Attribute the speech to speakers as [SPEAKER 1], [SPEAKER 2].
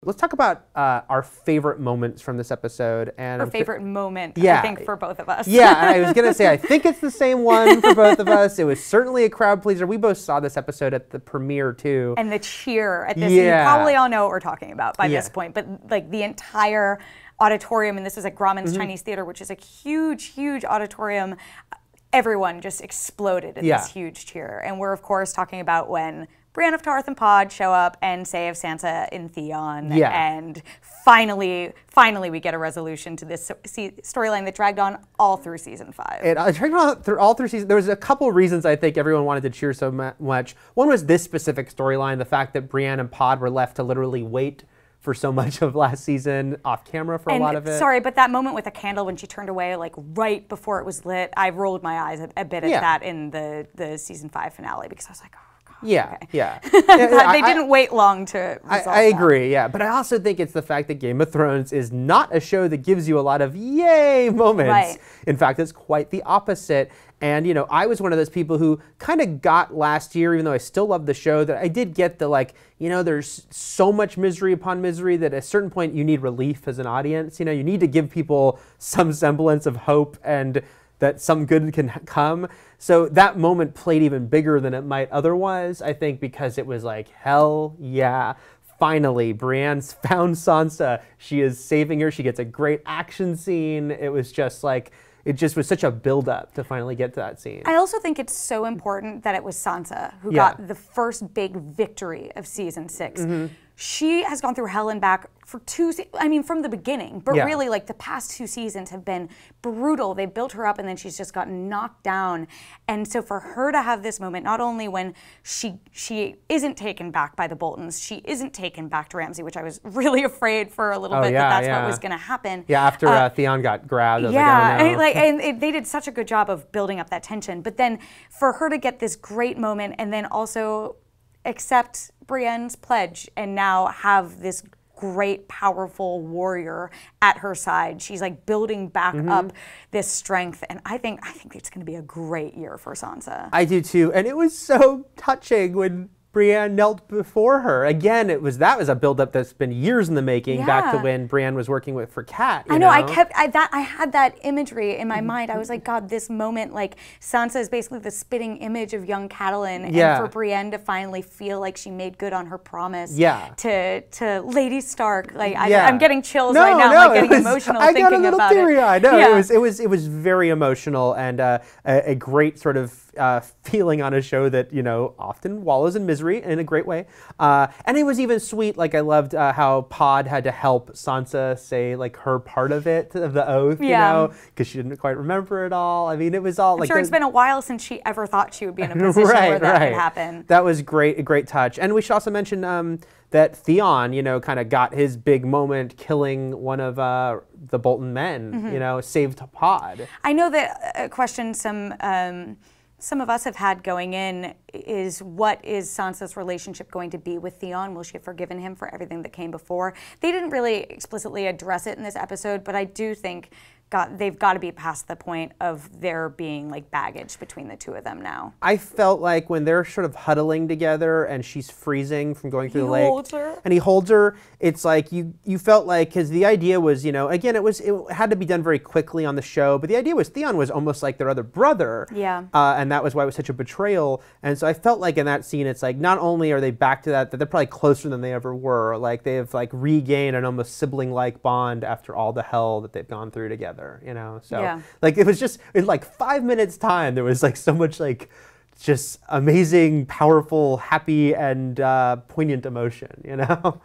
[SPEAKER 1] Let's talk about our favorite moments from this episode. And
[SPEAKER 2] our favorite moment,
[SPEAKER 1] yeah.
[SPEAKER 2] I think, for both of us.
[SPEAKER 1] Yeah, I was going to say, I think it's the same one for both of us. It was certainly a crowd pleaser. We both saw this episode at the premiere, too.
[SPEAKER 2] And the cheer at this,
[SPEAKER 1] yeah.
[SPEAKER 2] you probably all know what we're talking about by this point, but like the entire auditorium, and this was at Grauman's Chinese Theater, which is a huge, huge auditorium. Everyone just exploded at this huge cheer. And we're, of course, talking about when Brienne of Tarth and Pod show up and save Sansa and Theon. And finally we get a resolution to this storyline that dragged on all through season 5.
[SPEAKER 1] It dragged on all through season. There was a couple reasons I think everyone wanted to cheer so much. One was this specific storyline, the fact that Brienne and Pod were left to literally wait for so much of last season off camera for a lot of it.
[SPEAKER 2] Sorry, but that moment with the candle when she turned away, like right before it was lit, I rolled my eyes a bit at that in the season 5 finale, because I was like, oh.
[SPEAKER 1] Yeah.
[SPEAKER 2] They didn't wait long to resolve
[SPEAKER 1] I agree, yeah. But I also think it's the fact that Game of Thrones is not a show that gives you a lot of yay moments.
[SPEAKER 2] Right.
[SPEAKER 1] In fact, it's quite the opposite. And, you know, I was one of those people who kind of got last year, even though I still love the show, that I did get the, like, you know, there's so much misery upon misery that at a certain point you need relief as an audience. You know, you need to give people some semblance of hope and that some good can come. So that moment played even bigger than it might otherwise, I think, because it was like, hell yeah. Finally, Brienne's found Sansa. She is saving her. She gets a great action scene. It was just like, it just was such a build-up to finally get to that scene.
[SPEAKER 2] I also think it's so important that it was Sansa who got the first big victory of season 6. She has gone through hell and back for from the beginning, but really, like, the past 2 seasons have been brutal. They built her up and then she's just gotten knocked down. And so for her to have this moment, not only when she isn't taken back by the Boltons, she isn't taken back to Ramsay, which I was really afraid for a little bit that that's what was going to happen.
[SPEAKER 1] Yeah, after Theon got grabbed, I was like, oh no.
[SPEAKER 2] And they did such a good job of building up that tension. But then for her to get this great moment and then also accept Brienne's pledge and now have this great, powerful warrior at her side. She's like building back up this strength, and I think it's going to be a great year for Sansa.
[SPEAKER 1] I do too, and it was so touching when Brienne knelt before her. Again, that was a buildup that's been years in the making, back to when Brienne was working for Cat.
[SPEAKER 2] I know. I had that imagery in my mind. I was like, God, this moment, like Sansa is basically the spitting image of young Catelyn, and for Brienne to finally feel like she made good on her promise to Lady Stark. Like I'm getting chills right now. I'm like getting emotional thinking about it.
[SPEAKER 1] I got a little teary-eyed. No, it was very emotional and a great sort of feeling on a show that, you know, often wallows in misery in a great way. And it was even sweet. Like, I loved how Pod had to help Sansa say, like, her part of it, of the oath, you know, because she didn't quite remember it all. I mean, it was all like...
[SPEAKER 2] I'm sure it's been a while since she ever thought she would be in a position where that could happen.
[SPEAKER 1] That was great, a great touch. And we should also mention that Theon, you know, kind of got his big moment killing one of the Bolton men, you know, saved Pod.
[SPEAKER 2] I know that a question some of us have had going in is, what is Sansa's relationship going to be with Theon? Will she have forgiven him for everything that came before? They didn't really explicitly address it in this episode, but I do think they've got to be past the point of there being like baggage between the two of them now.
[SPEAKER 1] I felt like when they're sort of huddling together and she's freezing from going through the lake, and he holds her, it's like you felt like, because the idea was, you know, again, it had to be done very quickly on the show, but the idea was Theon was almost like their other brother, and that was why it was such a betrayal. And so I felt like in that scene, it's like not only are they back to that they're probably closer than they ever were. Like, they've like regained an almost sibling-like bond after all the hell that they've gone through together. You know, so like it was just in like 5 minutes time there was like so much like just amazing, powerful, happy, and poignant emotion, you know.